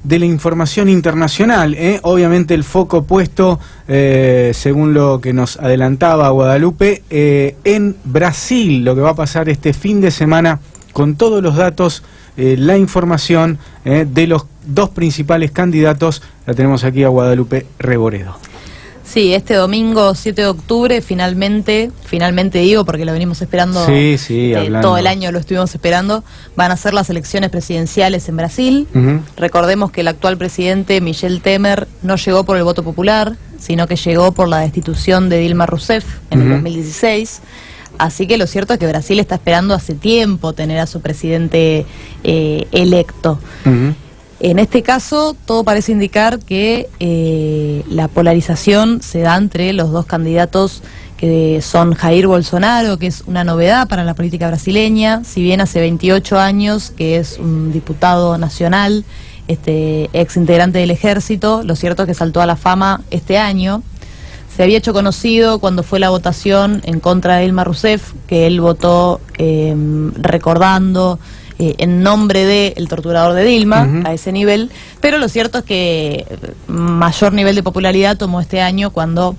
de la información internacional, obviamente el foco puesto, según lo que nos adelantaba Guadalupe, en Brasil, lo que va a pasar este fin de semana con todos los datos, la información de los dos principales candidatos. La tenemos aquí a Guadalupe Reboredo. Sí, este domingo 7 de octubre, finalmente digo porque lo venimos esperando, todo el año lo estuvimos esperando, van a ser las elecciones presidenciales en Brasil. Recordemos que el actual presidente, Michel Temer, no llegó por el voto popular, sino que llegó por la destitución de Dilma Rousseff en el 2016. Así que lo cierto es que Brasil está esperando hace tiempo tener a su presidente electo. En este caso, todo parece indicar que la polarización se da entre los dos candidatos que son Jair Bolsonaro, que es una novedad para la política brasileña, si bien hace 28 años que es un diputado nacional, ex integrante del ejército, lo cierto es que saltó a la fama este año. Se había hecho conocido cuando fue la votación en contra de Dilma Rousseff, que él votó recordando en nombre del torturador de Dilma, a ese nivel, pero lo cierto es que mayor nivel de popularidad tomó este año cuando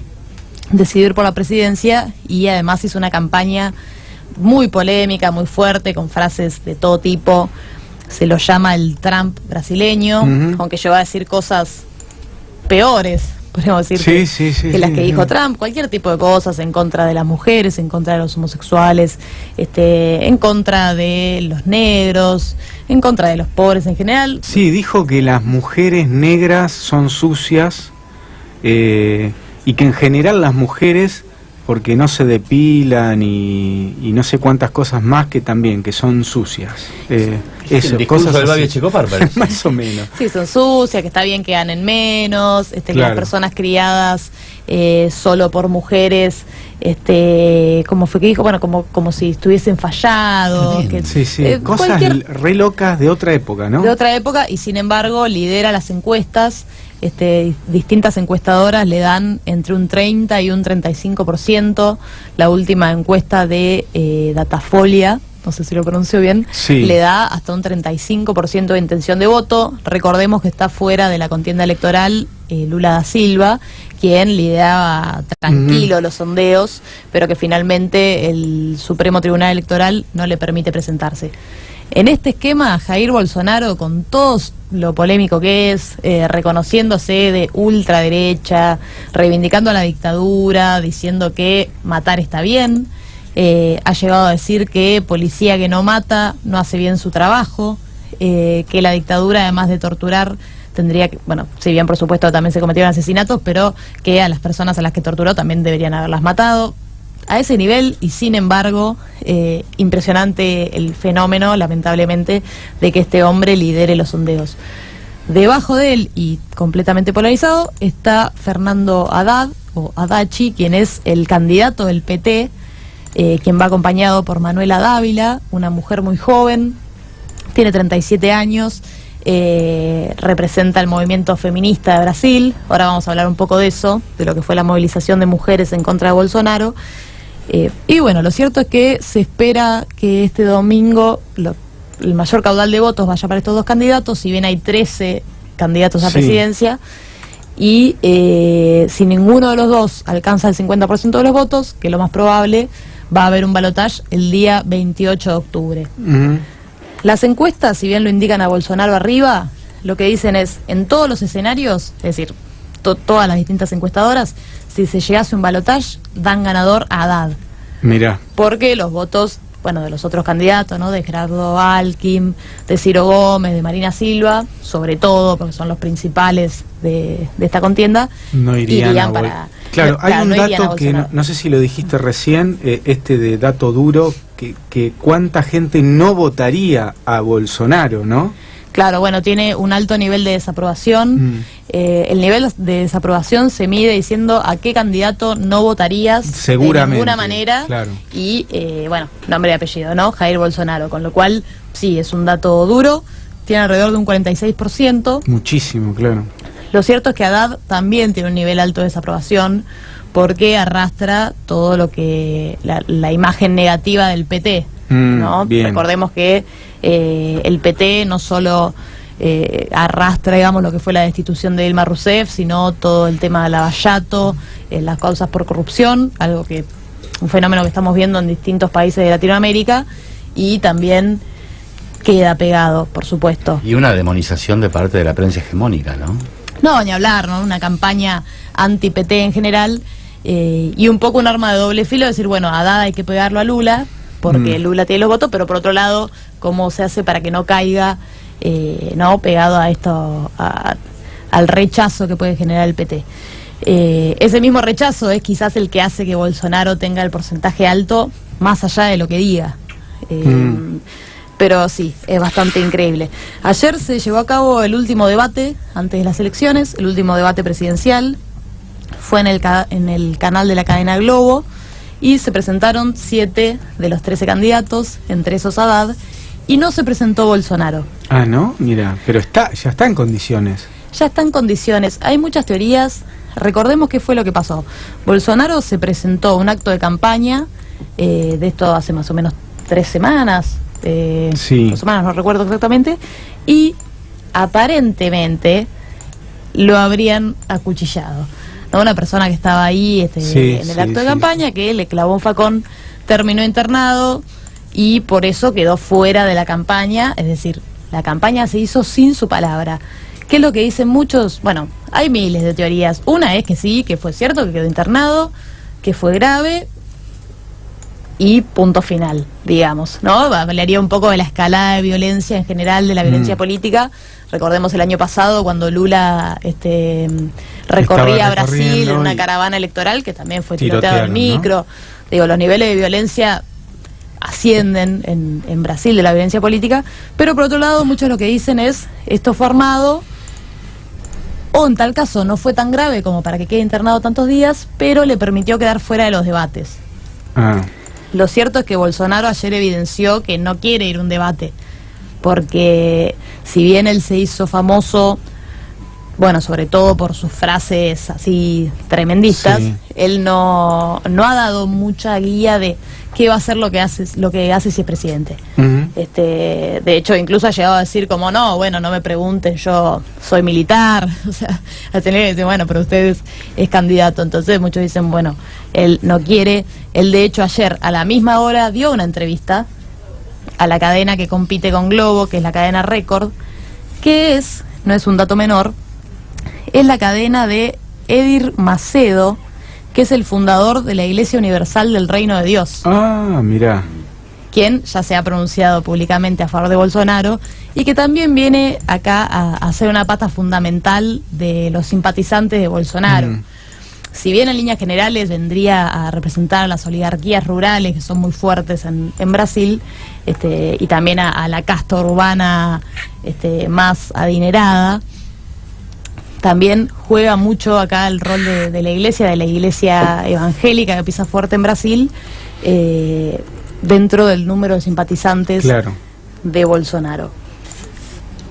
decidió ir por la presidencia y además hizo una campaña muy polémica, muy fuerte, con frases de todo tipo. Se lo llama el Trump brasileño, aunque llegó a decir cosas peores, podríamos decir, que las que dijo Trump, cualquier tipo de cosas en contra de las mujeres, en contra de los homosexuales, en contra de los negros, en contra de los pobres en general. Sí, dijo que las mujeres negras son sucias y que en general las mujeres, porque no se depilan y no sé cuántas cosas más, que también, que son sucias. Eso, el discurso del Babi Echecopar, parece. Más o menos. Sí, son sucias, que está bien que ganen menos, que las personas criadas solo por mujeres, como fue que dijo, bueno, como si estuviesen fallado. Cosas re locas de otra época, ¿no? De otra época, y sin embargo lidera las encuestas. Distintas encuestadoras le dan entre un 30 y un 35%. La última encuesta de Datafolia, no sé si lo pronuncio bien, le da hasta un 35% de intención de voto. Recordemos que está fuera de la contienda electoral Lula da Silva, quien lideraba tranquilo los sondeos, pero que finalmente el Supremo Tribunal Electoral no le permite presentarse. En este esquema, Jair Bolsonaro, con todo lo polémico que es, reconociéndose de ultraderecha, reivindicando a la dictadura, diciendo que matar está bien, ha llegado a decir que policía que no mata no hace bien su trabajo, que la dictadura, además de torturar, tendría que, bueno, si bien por supuesto también se cometieron asesinatos, pero que a las personas a las que torturó también deberían haberlas matado. A ese nivel, y sin embargo, impresionante el fenómeno, lamentablemente, de que este hombre lidere los sondeos. Debajo de él, y completamente polarizado, está Fernando Haddad, o Haddad, quien es el candidato del PT, quien va acompañado por Manuela Dávila, una mujer muy joven, tiene 37 años, representa el movimiento feminista de Brasil. Ahora vamos a hablar un poco de eso, de lo que fue la movilización de mujeres en contra de Bolsonaro. Y bueno, lo cierto es que se espera que este domingo el mayor caudal de votos vaya para estos dos candidatos, si bien hay 13 candidatos a presidencia, y si ninguno de los dos alcanza el 50% de los votos, que es lo más probable, va a haber un balotaje el día 28 de octubre. Las encuestas, si bien lo indican a Bolsonaro arriba, lo que dicen es, en todos los escenarios, es decir, todas las distintas encuestadoras, si se llegase un balotaje, dan ganador a Haddad. Mirá. Porque los votos, bueno, de los otros candidatos, ¿no? De Gerardo Alckmin, de Ciro Gómez, de Marina Silva, sobre todo, porque son los principales de esta contienda, no irían para... Claro, hay un dato que no sé si lo dijiste recién, de dato duro, que cuánta gente no votaría a Bolsonaro, ¿no? Claro, bueno, tiene un alto nivel de desaprobación. El nivel de desaprobación se mide diciendo a qué candidato no votarías de ninguna manera. Y, bueno, nombre y apellido, ¿no? Jair Bolsonaro. Con lo cual, sí, es un dato duro. Tiene alrededor de un 46%. Muchísimo, claro. Lo cierto es que Haddad también tiene un nivel alto de desaprobación porque arrastra todo lo que... la imagen negativa del PT, ¿no? Recordemos que el PT no solo arrastra, digamos, lo que fue la destitución de Dilma Rousseff, sino todo el tema de Lavallato, las causas por corrupción, algo que un fenómeno que estamos viendo en distintos países de Latinoamérica, y también queda pegado, por supuesto. Y una demonización de parte de la prensa hegemónica, ¿no? No, ni hablar, ¿no? Una campaña anti-PT en general, y un poco un arma de doble filo, decir, bueno, a Haddad hay que pegarlo a Lula, porque Lula tiene los votos, pero por otro lado, ¿cómo se hace para que no caiga, no pegado a esto, al rechazo que puede generar el PT? Ese mismo rechazo es quizás el que hace que Bolsonaro tenga el porcentaje alto, más allá de lo que diga. Pero sí, es bastante increíble. Ayer se llevó a cabo el último debate antes de las elecciones, el último debate presidencial. Fue en el canal de la cadena Globo, y se presentaron 7 de los 13 candidatos, entre esos Haddad, y no se presentó Bolsonaro. Ah, ¿no? Mira, pero ya está en condiciones. Ya está en condiciones. Hay muchas teorías. Recordemos qué fue lo que pasó. Bolsonaro se presentó a un acto de campaña, de esto hace más o menos 3 semanas, sí. 2 semanas, no recuerdo exactamente, y aparentemente lo habrían acuchillado. ¿No? Una persona que estaba ahí en el acto de campaña, que le clavó un facón, terminó internado y por eso quedó fuera de la campaña. Es decir, la campaña se hizo sin su palabra. ¿Qué es lo que dicen muchos? Bueno, hay miles de teorías. Una es que sí, que fue cierto, que quedó internado, que fue grave y punto final, digamos, ¿no? Hablaría un poco de la escalada de violencia en general, de la violencia política. Recordemos el año pasado cuando Lula recorría Brasil en una caravana electoral, que también fue tiroteado el micro. ¿No? Digo, los niveles de violencia ascienden en Brasil, de la violencia política, pero por otro lado muchos lo que dicen es, esto fue armado, o en tal caso no fue tan grave como para que quede internado tantos días, pero le permitió quedar fuera de los debates. Lo cierto es que Bolsonaro ayer evidenció que no quiere ir a un debate, porque si bien él se hizo famoso, bueno, sobre todo por sus frases así tremendistas, sí, él no ha dado mucha guía de qué va a ser lo que hace si es presidente. De hecho, incluso ha llegado a decir como, no, bueno, no me pregunten, yo soy militar, o sea, a tener que decir, bueno, pero usted es candidato. Entonces muchos dicen, bueno, él no quiere. Él de hecho ayer a la misma hora dio una entrevista a la cadena que compite con Globo, que es la cadena Record, que no es un dato menor, es la cadena de Edir Macedo, que es el fundador de la Iglesia Universal del Reino de Dios. Ah, mirá. Quien ya se ha pronunciado públicamente a favor de Bolsonaro y que también viene acá a ser una pata fundamental de los simpatizantes de Bolsonaro. Si bien en líneas generales vendría a representar a las oligarquías rurales, que son muy fuertes en Brasil, y también a la casta urbana más adinerada, también juega mucho acá el rol de la iglesia evangélica que pisa fuerte en Brasil, dentro del número de simpatizantes de Bolsonaro.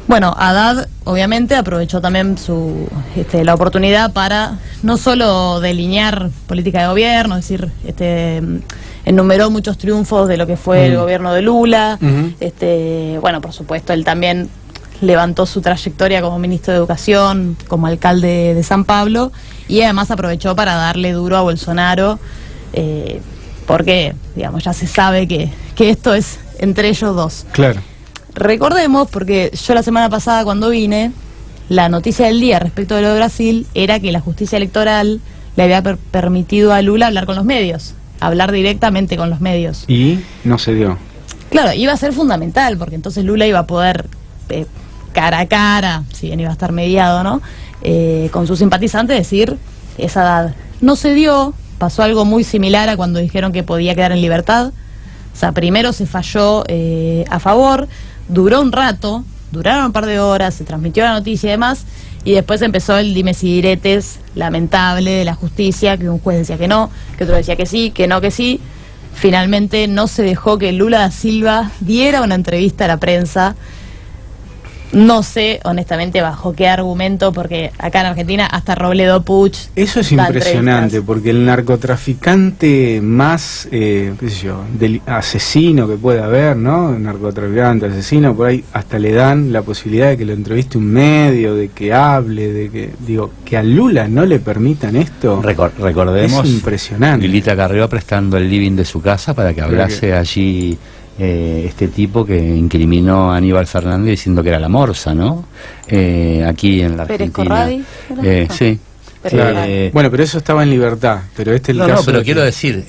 Bueno, Haddad obviamente aprovechó también la oportunidad para no solo delinear política de gobierno, es decir, enumeró muchos triunfos de lo que fue el gobierno de Lula. Bueno, por supuesto, él también levantó su trayectoria como ministro de Educación, como alcalde de San Pablo, y además aprovechó para darle duro a Bolsonaro, porque, digamos, ya se sabe que esto es entre ellos dos. Claro. Recordemos, porque yo la semana pasada cuando vine, la noticia del día respecto de lo de Brasil era que la justicia electoral le había permitido a Lula hablar con los medios, hablar directamente con los medios. Y no se dio. Claro, iba a ser fundamental, porque entonces Lula iba a poder, cara a cara, si bien iba a estar mediado, ¿no? Con sus simpatizantes decir esa edad. No se dio, pasó algo muy similar a cuando dijeron que podía quedar en libertad. O sea, primero se falló a favor, duró un rato, duraron un par de horas, se transmitió la noticia y demás, y después empezó el dimes y diretes lamentable de la justicia, que un juez decía que no, que otro decía que sí, que no, que sí. Finalmente no se dejó que Lula da Silva diera una entrevista a la prensa, No sé, honestamente, bajo qué argumento, porque acá en Argentina hasta Robledo Puch. Eso es da impresionante, entrevistas. porque el narcotraficante más, qué sé yo, asesino que puede haber, ¿no? Narcotraficante, asesino, por ahí hasta le dan la posibilidad de que lo entreviste un medio, de que hable, de que, digo, que a Lula no le permitan esto. Recordemos, es impresionante. Lilita Carrió prestando el living de su casa para que hablase allí este tipo que incriminó a Aníbal Fernández diciendo que era la morsa, ¿no? Aquí en la Pérez Argentina. Corradi, Sí. Claro. Bueno, pero eso estaba en libertad, pero este es el No, caso. no, pero de quiero que- decir,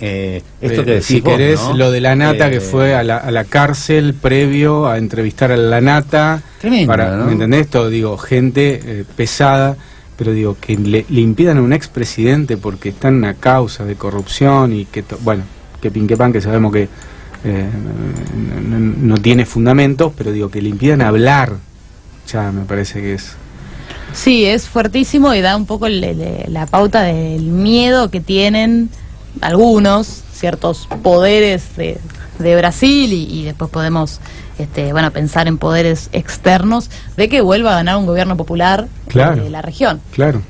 esto que decís si vos, querés, ¿no? lo de la nata que fue a la cárcel previo a entrevistar a la nata. Tremendo, ¿no? ¿Me entendés? Todo, digo, gente pesada, pero digo, que le impidan a un expresidente porque está en una causa de corrupción y que, bueno, que Pinquepan, que sabemos que no tiene fundamentos, pero digo, que le impidan hablar, ya me parece que es... Sí, es fuertísimo y da un poco la pauta del miedo que tienen algunos, ciertos poderes de Brasil y después podemos pensar en poderes externos de que vuelva a ganar un gobierno popular Claro. de la región. Claro.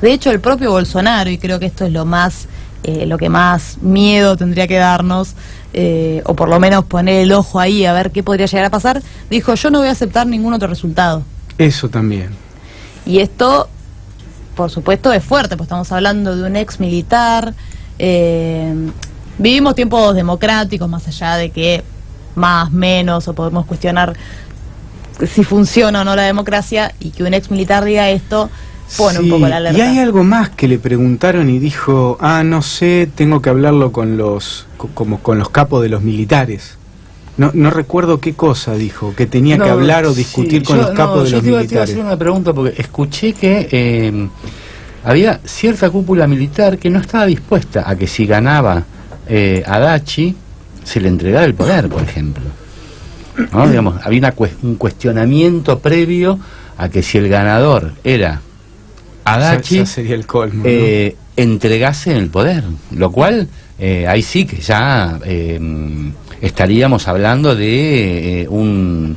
De hecho, el propio Bolsonaro, y creo que esto es lo que más miedo tendría que darnos, o por lo menos poner el ojo ahí a ver qué podría llegar a pasar, dijo: yo no voy a aceptar ningún otro resultado. Eso también. Y esto, por supuesto, es fuerte, pues estamos hablando de un ex militar. Vivimos tiempos democráticos, más allá de que más, menos, o podemos cuestionar si funciona o no la democracia, y que un ex militar diga esto pone un poco la alerta. Y hay algo más que le preguntaron y dijo, no sé, tengo que hablarlo con los capos de los militares. No recuerdo qué cosa dijo, que tenía que hablar o discutir con los capos de los militares. Te iba a hacer una pregunta porque escuché que había cierta cúpula militar que no estaba dispuesta a que si ganaba Adachi se le entregara el poder, por ejemplo. ¿No? Digamos, había un cuestionamiento previo a que si el ganador era Adachi, ya sería el colmo, ¿no? entregase el poder, lo cual ahí sí que ya estaríamos hablando de un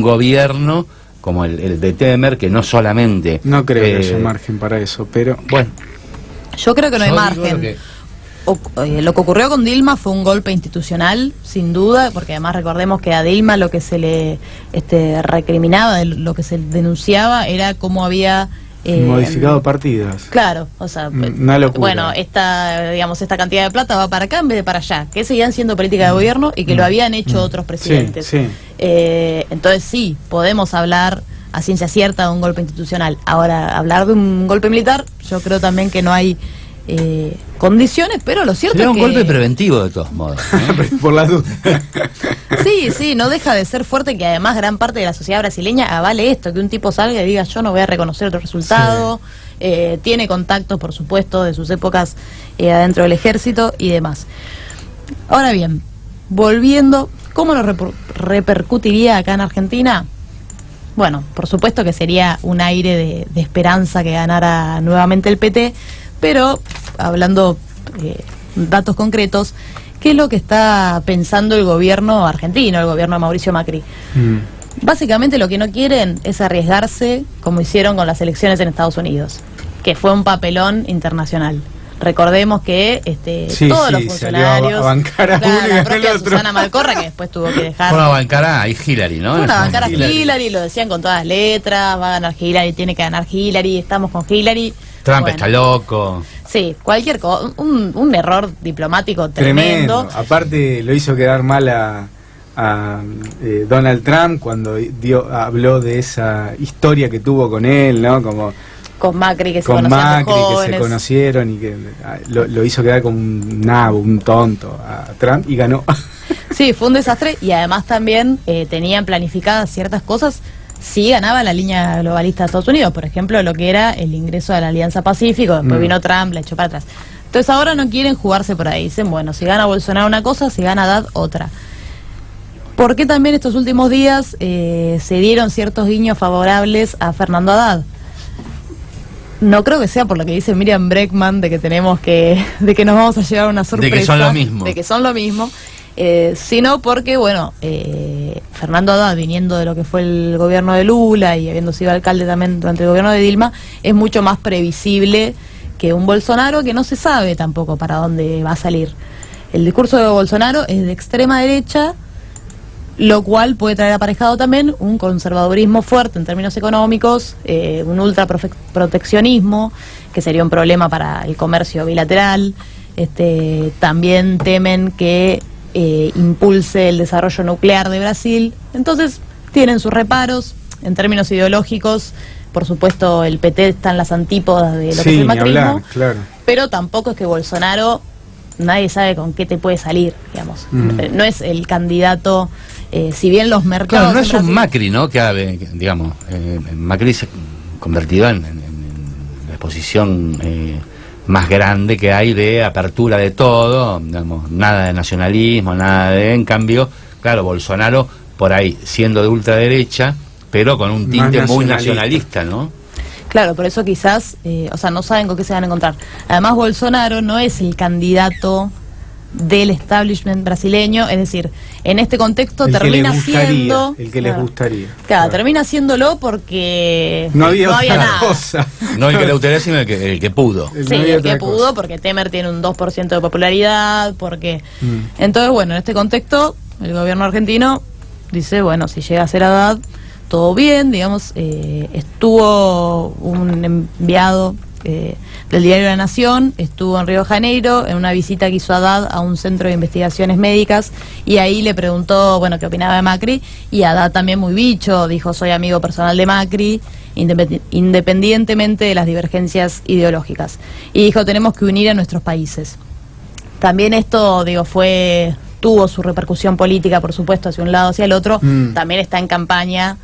gobierno como el de Temer, que no solamente... No creo que haya margen para eso, pero... Bueno, yo creo que no hay yo digo margen. Lo que ocurrió con Dilma fue un golpe institucional, sin duda, porque además recordemos que a Dilma lo que se le recriminaba, lo que se denunciaba, era cómo había... modificado partidas. Claro, o sea, una locura. Bueno, esta cantidad de plata va para acá en vez de para allá, que seguían siendo política de gobierno y que lo habían hecho otros presidentes. Sí. Entonces sí, podemos hablar a ciencia cierta de un golpe institucional. Ahora, hablar de un golpe militar, yo creo también que no hay condiciones, pero lo cierto sería es un que... golpe preventivo de todos modos, ¿eh? Por las dudas. Sí, no deja de ser fuerte que además gran parte de la sociedad brasileña avale esto, que un tipo salga y diga yo no voy a reconocer otro resultado, tiene contactos, por supuesto, de sus épocas adentro del ejército y demás. Ahora bien, volviendo, ¿cómo lo repercutiría acá en Argentina? Bueno, por supuesto que sería un aire de esperanza que ganara nuevamente el PT, pero hablando datos concretos, ¿qué es lo que está pensando el gobierno argentino, el gobierno de Mauricio Macri? Básicamente lo que no quieren es arriesgarse como hicieron con las elecciones en Estados Unidos, que fue un papelón internacional. Recordemos que todos los funcionarios, a bancar a uno y la al propia otro. Susana Malcorra, que después tuvo que dejar... Fue una bancara y Hillary, ¿no? Fue una bancara Hillary, lo decían con todas las letras, va a ganar Hillary, tiene que ganar Hillary, estamos con Hillary. Trump Bueno, está loco. sí, cualquier cosa, un error diplomático tremendo. Aparte lo hizo quedar mal a Donald Trump cuando habló de esa historia que tuvo con él, ¿no? Como Con Macri, que se con conocían de Macri, que se jóvenes. conocieron y que lo hizo quedar como un nabo, un tonto a Trump y ganó. Sí, fue un desastre y además también tenían planificadas ciertas cosas si ganaba la línea globalista de Estados Unidos, por ejemplo, lo que era el ingreso a la Alianza Pacífico, después vino Trump, la echó para atrás. Entonces ahora no quieren jugarse por ahí, dicen, bueno, si gana Bolsonaro una cosa, si gana Haddad otra. ¿Por qué también estos últimos días se dieron ciertos guiños favorables a Fernando Haddad? No creo que sea por lo que dice Miriam Bregman de que nos vamos a llevar una sorpresa, De que son lo mismo. de que son lo mismo. sino porque, bueno, Fernando Haddad, viniendo de lo que fue el gobierno de Lula y habiendo sido alcalde también durante el gobierno de Dilma, es mucho más previsible que un Bolsonaro que no se sabe tampoco para dónde va a salir. El discurso de Bolsonaro es de extrema derecha, lo cual puede traer aparejado también un conservadurismo fuerte en términos económicos, un ultraproteccionismo, que sería un problema para el comercio bilateral. También temen que impulse el desarrollo nuclear de Brasil. Entonces tienen sus reparos en términos ideológicos. Por supuesto, el PT está en las antípodas de lo que es el macrismo, hablar, claro. Pero tampoco es que Bolsonaro, nadie sabe con qué te puede salir, digamos. No es el candidato, si bien los mercados... Claro, no es un Macri, ¿no? Que digamos, Macri se convertido en la exposición más grande que hay de apertura de todo, digamos, nada de nacionalismo, nada de... En cambio, claro, Bolsonaro, por ahí, siendo de ultraderecha, pero con un tinte muy nacionalista, ¿no? Claro, por eso quizás, no saben con qué se van a encontrar. Además, Bolsonaro no es el candidato del establishment brasileño, es decir, en este contexto termina siendo... El que les gustaría. Claro, termina siéndolo porque no había nada. Cosa. No el que le gustaría, sino el que pudo. Sí, el que pudo, porque Temer tiene un 2% de popularidad, porque... Entonces, bueno, en este contexto, el gobierno argentino dice, bueno, si llega a ser Haddad, todo bien, digamos. Estuvo un enviado del diario La Nación, estuvo en Río de Janeiro en una visita que hizo Haddad a un centro de investigaciones médicas, y ahí le preguntó, bueno, qué opinaba de Macri, y Haddad también muy bicho, dijo, soy amigo personal de Macri, independientemente de las divergencias ideológicas, y dijo, tenemos que unir a nuestros países. También esto, digo, tuvo su repercusión política, por supuesto, hacia un lado, hacia el otro. También está en campaña.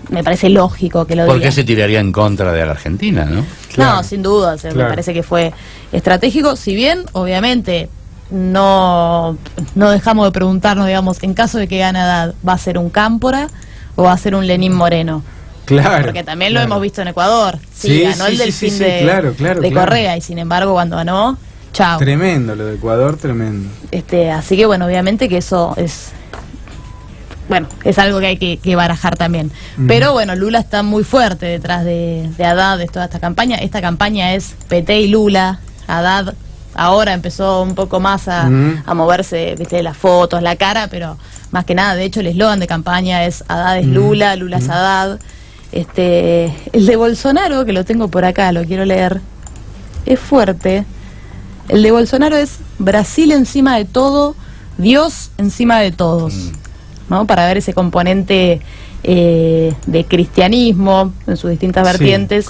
Me parece lógico que lo diga. ¿Por qué se tiraría en contra de la Argentina, no? Claro. No, sin duda, me parece que fue estratégico, si bien, obviamente, no dejamos de preguntarnos, digamos, en caso de que gane Haddad, ¿va a ser un Cámpora o va a ser un Lenín Moreno? Claro. Porque también lo hemos visto en Ecuador. Sí, ganó el delfín de Correa, y sin embargo, cuando ganó, chao. Tremendo, lo de Ecuador, tremendo. Así que, bueno, obviamente que eso es... Bueno, es algo que hay que barajar también. Pero bueno, Lula está muy fuerte detrás de Haddad, de toda esta campaña. Esta campaña es PT y Lula. Haddad ahora empezó un poco más a moverse, viste, las fotos, la cara, pero más que nada, de hecho, el eslogan de campaña es Haddad es Lula, Lula es Haddad. El de Bolsonaro, que lo tengo por acá, lo quiero leer, es fuerte. El de Bolsonaro es Brasil encima de todo, Dios encima de todos. ¿No? Para ver ese componente de cristianismo en sus distintas vertientes,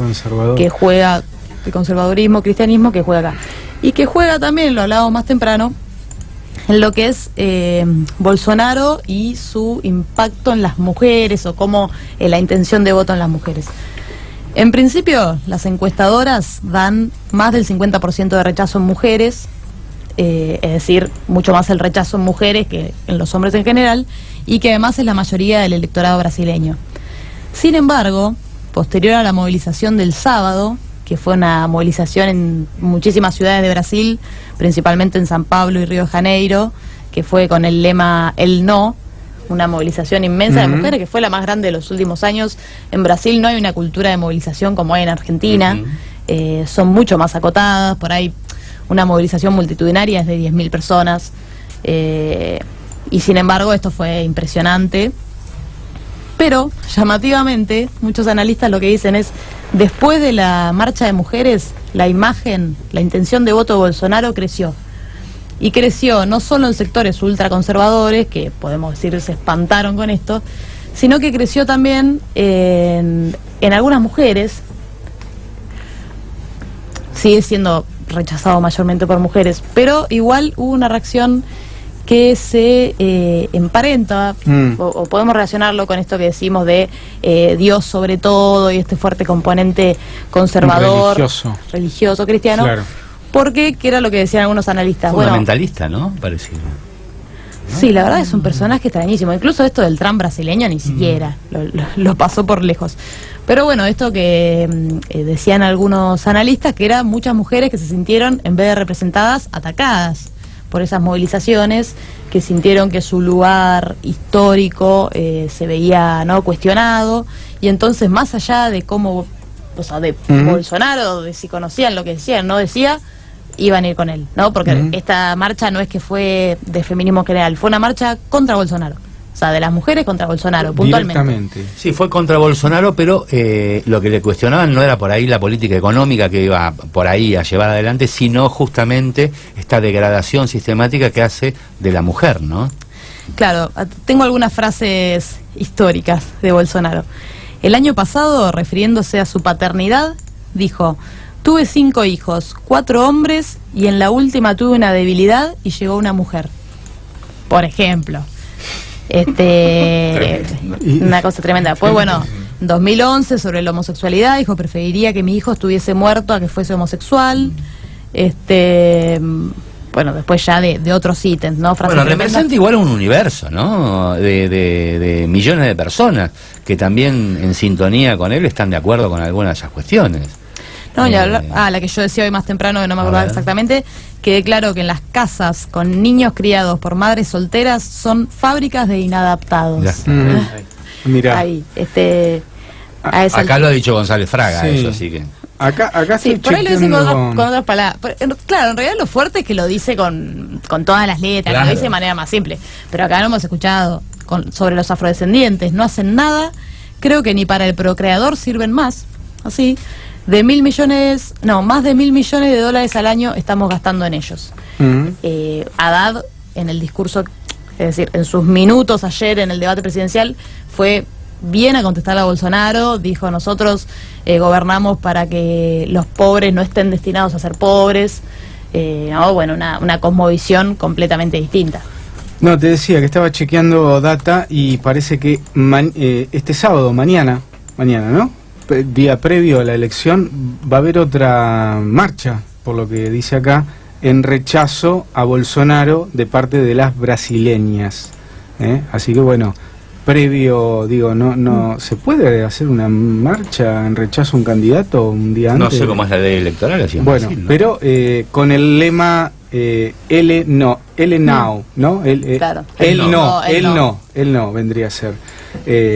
que juega, de conservadurismo, cristianismo, que juega acá. Y que juega también, lo hablábamos más temprano, en lo que es Bolsonaro y su impacto en las mujeres, o cómo la intención de voto en las mujeres. En principio, las encuestadoras dan más del 50% de rechazo en mujeres, es decir, mucho más el rechazo en mujeres que en los hombres en general, y que además es la mayoría del electorado brasileño. Sin embargo, posterior a la movilización del sábado, que fue una movilización en muchísimas ciudades de Brasil, principalmente en San Pablo y Río de Janeiro, que fue con el lema El No, una movilización inmensa de mujeres, que fue la más grande de los últimos años. En Brasil no hay una cultura de movilización como hay en Argentina, son mucho más acotadas, por ahí una movilización multitudinaria es de 10.000 personas, y sin embargo esto fue impresionante. Pero, llamativamente, muchos analistas lo que dicen es, después de la marcha de mujeres, la imagen, la intención de voto de Bolsonaro creció. Y creció no solo en sectores ultraconservadores, que podemos decir se espantaron con esto, sino que creció también en algunas mujeres. Sigue siendo rechazado mayormente por mujeres, pero igual hubo una reacción que se emparenta, o podemos relacionarlo con esto que decimos de Dios sobre todo, y este fuerte componente conservador, religioso cristiano, claro. Porque, que era lo que decían algunos analistas, fundamentalista, ¿no? Parecido. Sí, la verdad es un personaje extrañísimo. Incluso esto del Trump brasileño ni siquiera lo pasó por lejos. Pero bueno, esto que decían algunos analistas, que eran muchas mujeres que se sintieron, en vez de representadas, atacadas por esas movilizaciones, que sintieron que su lugar histórico se veía, ¿no?, cuestionado, y entonces, más allá de cómo, o sea, de Bolsonaro, de si conocían lo que decía, no decía, iban a ir con él, ¿no? Porque esta marcha no es que fue de feminismo general, fue una marcha contra Bolsonaro. O sea, de las mujeres contra Bolsonaro, puntualmente. Sí, fue contra Bolsonaro, pero lo que le cuestionaban no era por ahí la política económica que iba por ahí a llevar adelante, sino justamente esta degradación sistemática que hace de la mujer, ¿no? Claro, tengo algunas frases históricas de Bolsonaro. El año pasado, refiriéndose a su paternidad, dijo: tuve 5 hijos, 4 hombres, y en la última tuve una debilidad y llegó una mujer. Por ejemplo. Una cosa tremenda. Pues bueno, en 2011, sobre la homosexualidad, dijo: preferiría que mi hijo estuviese muerto a que fuese homosexual. Bueno, después ya de otros ítems, ¿no? Frases bueno, tremendas. representa igual un universo, ¿no? De millones de personas que también en sintonía con él están de acuerdo con algunas de esas cuestiones. No, la que yo decía hoy más temprano, que no me acordaba exactamente, quedé claro que en las casas con niños criados por madres solteras son fábricas de inadaptados. Mirá. Ahí, acá lo ha dicho González Fraga, sí. eso, así que... Acá sí, estoy por ahí lo dice chequeando con otras palabras. Claro, en realidad lo fuerte es que lo dice con todas las letras, claro. Lo dice de manera más simple. Pero acá no hemos escuchado sobre los afrodescendientes, no hacen nada, creo que ni para el procreador sirven más, así. Más de $1.000 millones al año estamos gastando en ellos. Haddad, en el discurso, es decir, en sus minutos ayer en el debate presidencial, fue bien a contestarle a Bolsonaro, dijo: nosotros gobernamos para que los pobres no estén destinados a ser pobres. No, bueno, una cosmovisión completamente distinta. No, te decía que estaba chequeando data y parece que este sábado, mañana, ¿no? Día previo a la elección, va a haber otra marcha, por lo que dice acá, en rechazo a Bolsonaro de parte de las brasileñas. Así que bueno, previo, digo, no ¿se puede hacer una marcha en rechazo a un candidato un día antes? No sé cómo es la ley electoral, así en bueno, Brasil, ¿no? pero con el lema L now, ¿no? Claro. Él no, vendría a ser.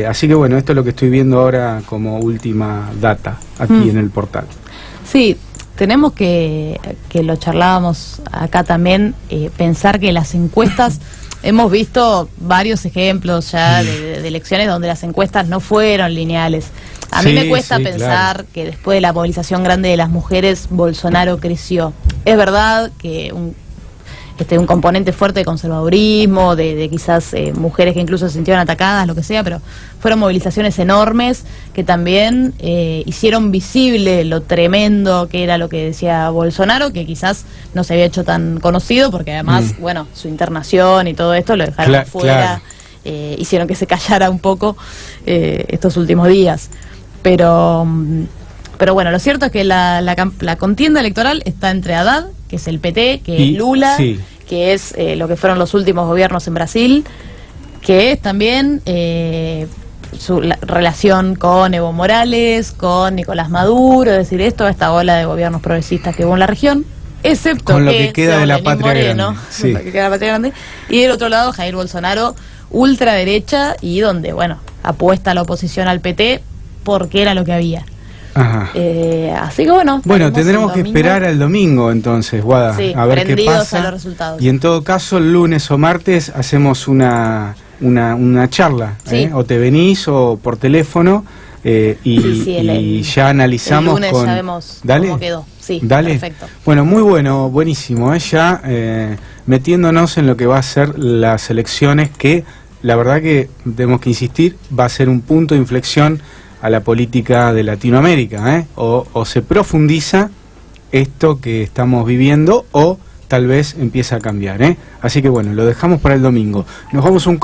Así que bueno, esto es lo que estoy viendo ahora como última data aquí en el portal. Sí, tenemos que lo charlábamos acá también, pensar que las encuestas, hemos visto varios ejemplos ya de elecciones donde las encuestas no fueron lineales. A mí me cuesta pensar que después de la movilización grande de las mujeres, Bolsonaro creció. Es verdad que un componente fuerte de conservadurismo, de quizás mujeres que incluso se sintieron atacadas, lo que sea, pero fueron movilizaciones enormes que también hicieron visible lo tremendo que era lo que decía Bolsonaro, que quizás no se había hecho tan conocido, porque además, bueno, su internación y todo esto lo dejaron fuera, hicieron que se callara un poco estos últimos días. Pero bueno, lo cierto es que la contienda electoral está entre Haddad, que es el PT, que es Lula, que es lo que fueron los últimos gobiernos en Brasil, que es también su relación con Evo Morales, con Nicolás Maduro, es decir, esta ola de gobiernos progresistas que hubo en la región, excepto con lo que queda de la patria Moreno, grande. lo que queda de la patria grande, y del otro lado Jair Bolsonaro, ultraderecha, y donde, bueno, apuesta a la oposición al PT porque era lo que había. Ajá. Así que bueno, tendremos que esperar al domingo entonces, Guada, a ver qué pasa. A los resultados. Y en todo caso, el lunes o martes hacemos una charla, o te venís o por teléfono, y ya analizamos. El lunes ya vemos cómo quedó. Sí, Dale. Perfecto. Bueno, muy bueno, buenísimo, ya metiéndonos en lo que va a ser las elecciones, que la verdad que tenemos que insistir, va a ser un punto de inflexión a la política de Latinoamérica, o se profundiza esto que estamos viviendo, o tal vez empieza a cambiar, Así que bueno, lo dejamos para el domingo. Nos vamos un